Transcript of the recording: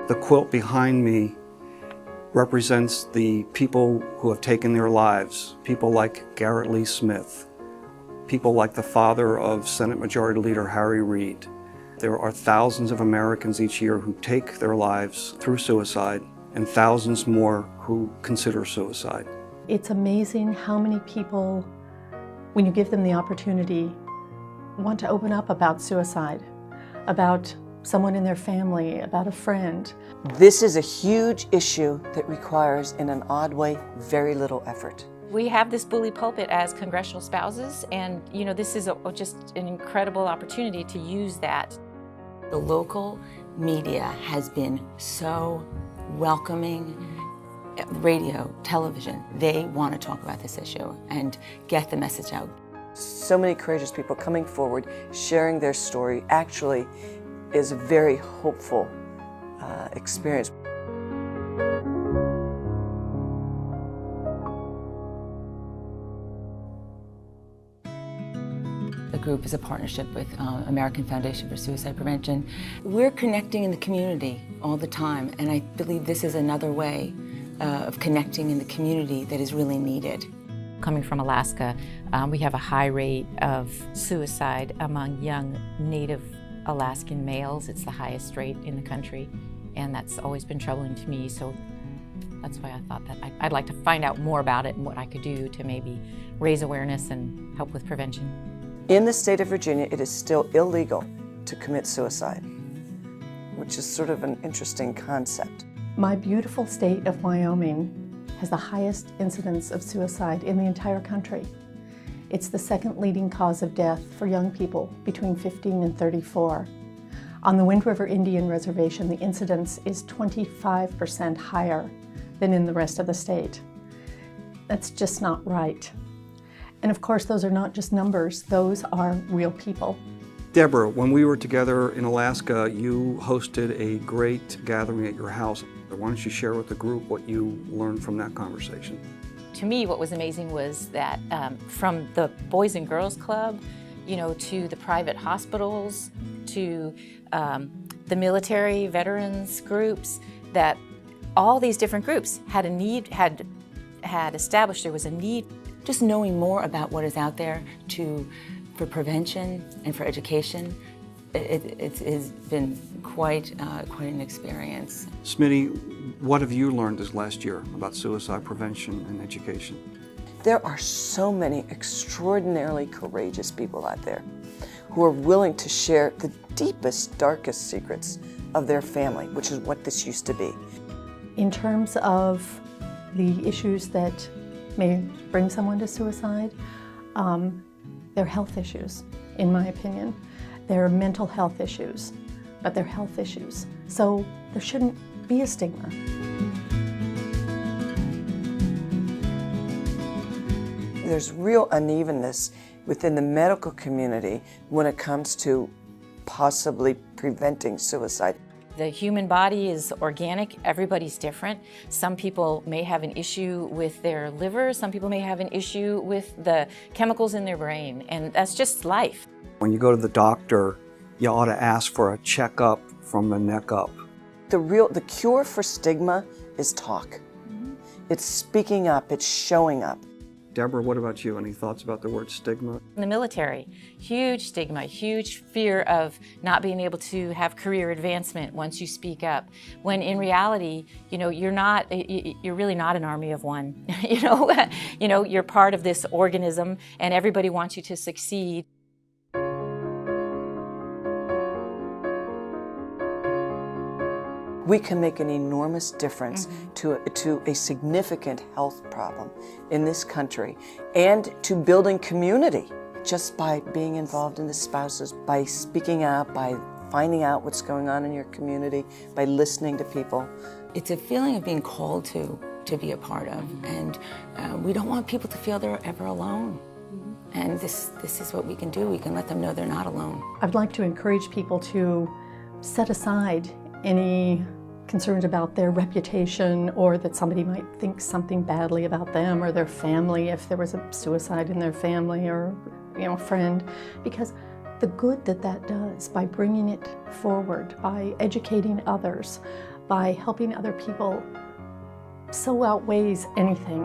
The quilt behind me represents the people who have taken their lives, people like Garrett Lee Smith, people like the father of Senate Majority Leader Harry Reid. There are thousands of Americans each year who take their lives through suicide, and thousands more who consider suicide. It's amazing how many people, when you give them the opportunity, want to open up about suicide, about someone in their family, about a friend. This is a huge issue that requires, in an odd way, very little effort. We have this bully pulpit as Congressional spouses, and this is just an incredible opportunity to use that. The local media has been so welcoming. Radio, television, they want to talk about this issue and get the message out. So many courageous people coming forward, sharing their story, actually is a very hopeful experience. The group is a partnership with American Foundation for Suicide Prevention. We're connecting in the community all the time, and I believe this is another way of connecting in the community that is really needed. Coming from Alaska, we have a high rate of suicide among young Native Alaskan males. It's the highest rate in the country, and that's always been troubling to me, so that's why I thought that I'd like to find out more about it and what I could do to maybe raise awareness and help with prevention. In the state of Virginia, it is still illegal to commit suicide, which is sort of an interesting concept. My beautiful state of Wyoming has the highest incidence of suicide in the entire country. It's the second leading cause of death for young people between 15 and 34. On the Wind River Indian Reservation, the incidence is 25% higher than in the rest of the state. That's just not right. And of course, those are not just numbers, those are real people. Deborah, when we were together in Alaska, you hosted a great gathering at your house. Why don't you share with the group what you learned from that conversation? To me, what was amazing was that from the Boys and Girls Club, to the private hospitals, to the military veterans groups, that all these different groups had a need, had established there was a need. Just knowing more about what is out there for prevention and for education, it's been quite an experience. Smitty, what have you learned this last year about suicide prevention and education? There are so many extraordinarily courageous people out there who are willing to share the deepest, darkest secrets of their family, which is what this used to be. In terms of the issues that may bring someone to suicide, they're health issues, in my opinion. They're mental health issues, but they're health issues. So there shouldn't be a stigma. There's real unevenness within the medical community when it comes to possibly preventing suicide. The human body is organic, everybody's different. Some people may have an issue with their liver, some people may have an issue with the chemicals in their brain, and that's just life. When you go to the doctor, you ought to ask for a checkup from the neck up. The cure for stigma is talk. It's speaking up, it's showing up. Deborah, what about you? Any thoughts about the word stigma? In the military, huge stigma, huge fear of not being able to have career advancement once you speak up. When in reality, you're really not an army of one. You're part of this organism, and everybody wants you to succeed. We can make an enormous difference to a significant health problem in this country, and to building community just by being involved in the spouses, by speaking out, by finding out what's going on in your community, by listening to people. It's a feeling of being called to be a part of, and we don't want people to feel they're ever alone. And this is what we can do. We can let them know they're not alone. I'd like to encourage people to set aside any concerns about their reputation, or that somebody might think something badly about them or their family if there was a suicide in their family, or a friend, because the good that does by bringing it forward, by educating others, by helping other people so outweighs anything.